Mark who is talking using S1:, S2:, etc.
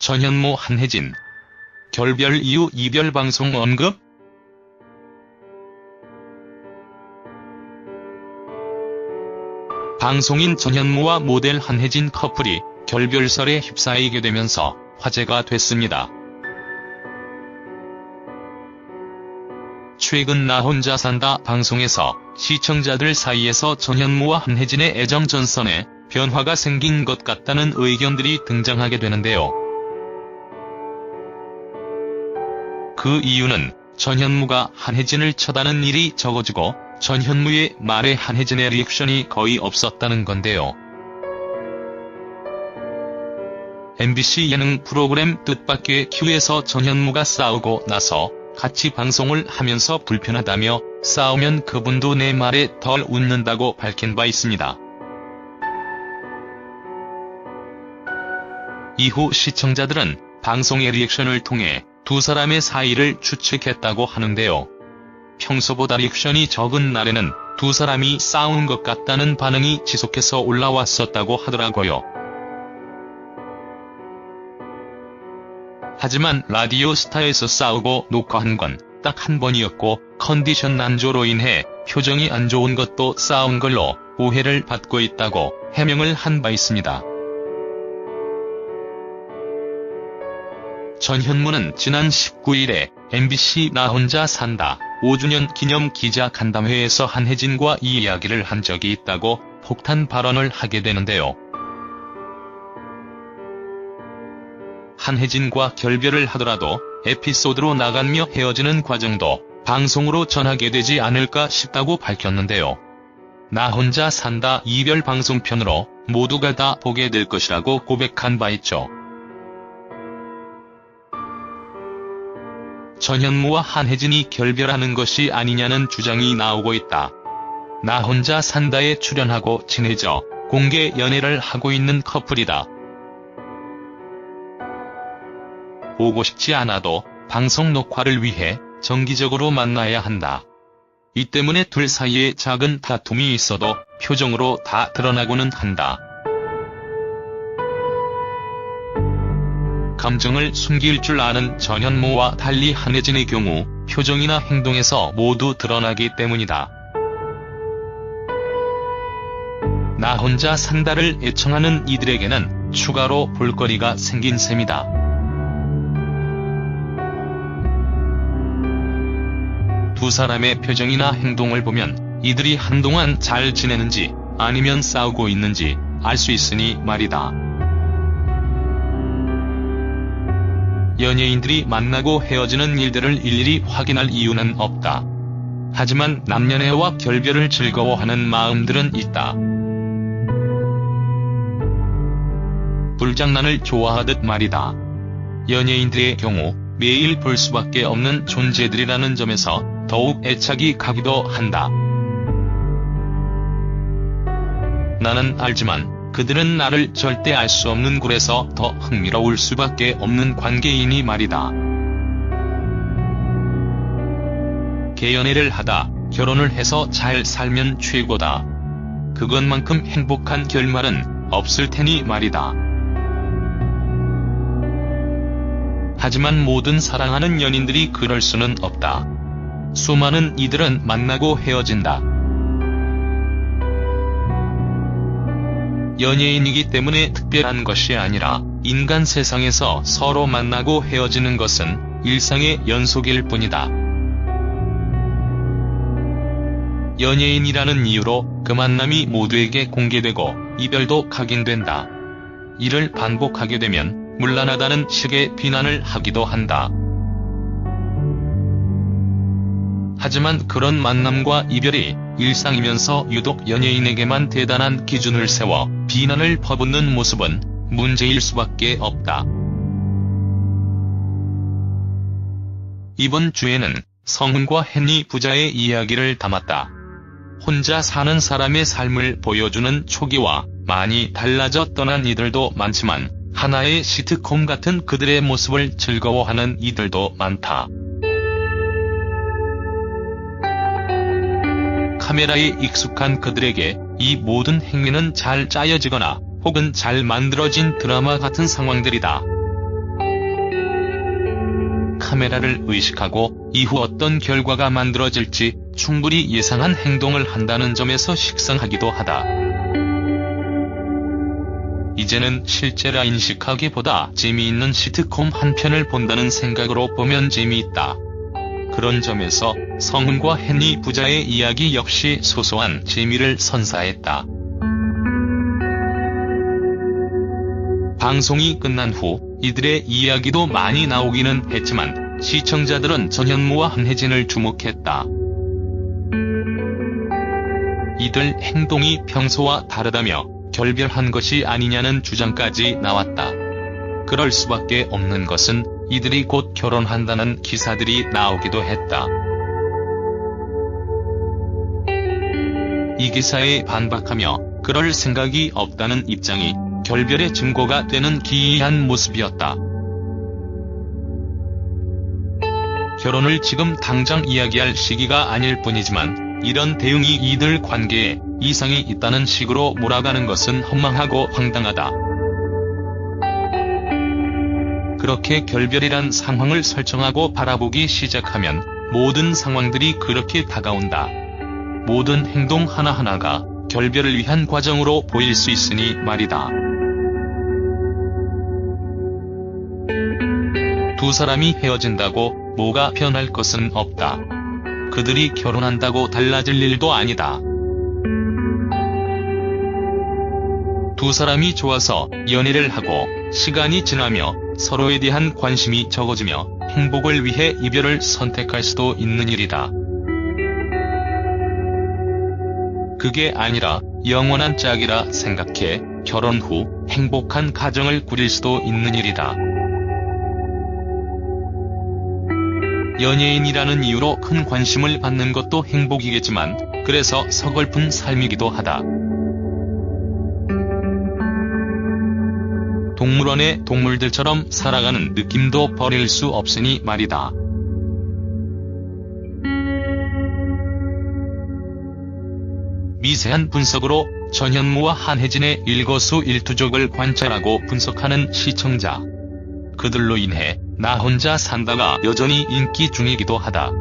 S1: 전현무 한혜진. 결별 이후 이별 방송 언급? 방송인 전현무와 모델 한혜진 커플이 결별설에 휩싸이게 되면서 화제가 됐습니다. 최근 나 혼자 산다 방송에서 시청자들 사이에서 전현무와 한혜진의 애정 전선에 변화가 생긴 것 같다는 의견들이 등장하게 되는데요. 그 이유는 전현무가 한혜진을 쳐다는 일이 적어지고 전현무의 말에 한혜진의 리액션이 거의 없었다는 건데요. MBC 예능 프로그램 뜻밖의 큐에서 전현무가 싸우고 나서 같이 방송을 하면서 불편하다며 싸우면 그분도 내 말에 덜 웃는다고 밝힌 바 있습니다. 이후 시청자들은 방송의 리액션을 통해 두 사람의 사이를 추측했다고 하는데요. 평소보다 리액션이 적은 날에는 두 사람이 싸운 것 같다는 반응이 지속해서 올라왔었다고 하더라고요. 하지만 라디오스타에서 싸우고 녹화한 건 딱 한 번이었고 컨디션 난조로 인해 표정이 안 좋은 것도 싸운 걸로 오해를 받고 있다고 해명을 한 바 있습니다. 전현무는 지난 19일에 MBC 나 혼자 산다 5주년 기념 기자 간담회에서 한혜진과 이 이야기를 한 적이 있다고 폭탄 발언을 하게 되는데요. 한혜진과 결별을 하더라도 에피소드로 나가며 헤어지는 과정도 방송으로 전하게 되지 않을까 싶다고 밝혔는데요. 나 혼자 산다 이별 방송편으로 모두가 다 보게 될 것이라고 고백한 바 있죠. 전현무와 한혜진이 결별하는 것이 아니냐는 주장이 나오고 있다. 나 혼자 산다에 출연하고 친해져 공개 연애를 하고 있는 커플이다. 보고 싶지 않아도 방송 녹화를 위해 정기적으로 만나야 한다. 이 때문에 둘 사이에 작은 다툼이 있어도 표정으로 다 드러나고는 한다. 감정을 숨길 줄 아는 전현무와 달리 한혜진의 경우 표정이나 행동에서 모두 드러나기 때문이다. 나 혼자 산다를 애청하는 이들에게는 추가로 볼거리가 생긴 셈이다. 두 사람의 표정이나 행동을 보면 이들이 한동안 잘 지내는지 아니면 싸우고 있는지 알 수 있으니 말이다. 연예인들이 만나고 헤어지는 일들을 일일이 확인할 이유는 없다. 하지만 남녀애와 결별을 즐거워하는 마음들은 있다. 불장난을 좋아하듯 말이다. 연예인들의 경우 매일 볼 수밖에 없는 존재들이라는 점에서 더욱 애착이 가기도 한다. 나는 알지만 그들은 나를 절대 알 수 없는 굴에서 더 흥미로울 수밖에 없는 관계이니 말이다. 개연애를 하다 결혼을 해서 잘 살면 최고다. 그것만큼 행복한 결말은 없을 테니 말이다. 하지만 모든 사랑하는 연인들이 그럴 수는 없다. 수많은 이들은 만나고 헤어진다. 연예인이기 때문에 특별한 것이 아니라 인간 세상에서 서로 만나고 헤어지는 것은 일상의 연속일 뿐이다. 연예인이라는 이유로 그 만남이 모두에게 공개되고 이별도 각인된다. 이를 반복하게 되면 문란하다는 식의 비난을 하기도 한다. 하지만 그런 만남과 이별이 일상이면서 유독 연예인에게만 대단한 기준을 세워 비난을 퍼붓는 모습은 문제일 수밖에 없다. 이번 주에는 성훈과 헨리 부자의 이야기를 담았다. 혼자 사는 사람의 삶을 보여주는 초기와 많이 달라져 떠난 이들도 많지만 하나의 시트콤 같은 그들의 모습을 즐거워하는 이들도 많다. 카메라에 익숙한 그들에게 이 모든 행위는 잘 짜여지거나 혹은 잘 만들어진 드라마 같은 상황들이다. 카메라를 의식하고 이후 어떤 결과가 만들어질지 충분히 예상한 행동을 한다는 점에서 식상하기도 하다. 이제는 실제라 인식하기보다 재미있는 시트콤 한 편을 본다는 생각으로 보면 재미있다. 그런 점에서 성훈과 헨리 부자의 이야기 역시 소소한 재미를 선사했다. 방송이 끝난 후 이들의 이야기도 많이 나오기는 했지만 시청자들은 전현무와 한혜진을 주목했다. 이들 행동이 평소와 다르다며 결별한 것이 아니냐는 주장까지 나왔다. 그럴 수밖에 없는 것은 이들이 곧 결혼한다는 기사들이 나오기도 했다. 이 기사에 반박하며 그럴 생각이 없다는 입장이 결별의 증거가 되는 기이한 모습이었다. 결혼을 지금 당장 이야기할 시기가 아닐 뿐이지만 이런 대응이 이들 관계에 이상이 있다는 식으로 몰아가는 것은 허망하고 황당하다. 그렇게 결별이란 상황을 설정하고 바라보기 시작하면 모든 상황들이 그렇게 다가온다. 모든 행동 하나하나가 결별을 위한 과정으로 보일 수 있으니 말이다. 두 사람이 헤어진다고 뭐가 변할 것은 없다. 그들이 결혼한다고 달라질 일도 아니다. 두 사람이 좋아서 연애를 하고 시간이 지나며 서로에 대한 관심이 적어지며 행복을 위해 이별을 선택할 수도 있는 일이다. 그게 아니라 영원한 짝이라 생각해 결혼 후 행복한 가정을 꾸릴 수도 있는 일이다. 연예인이라는 이유로 큰 관심을 받는 것도 행복이겠지만 그래서 서글픈 삶이기도 하다. 동물원의 동물들처럼 살아가는 느낌도 버릴 수 없으니 말이다. 미세한 분석으로 전현무와 한혜진의 일거수일투족을 관찰하고 분석하는 시청자. 그들로 인해 나 혼자 산다가 여전히 인기 중이기도 하다.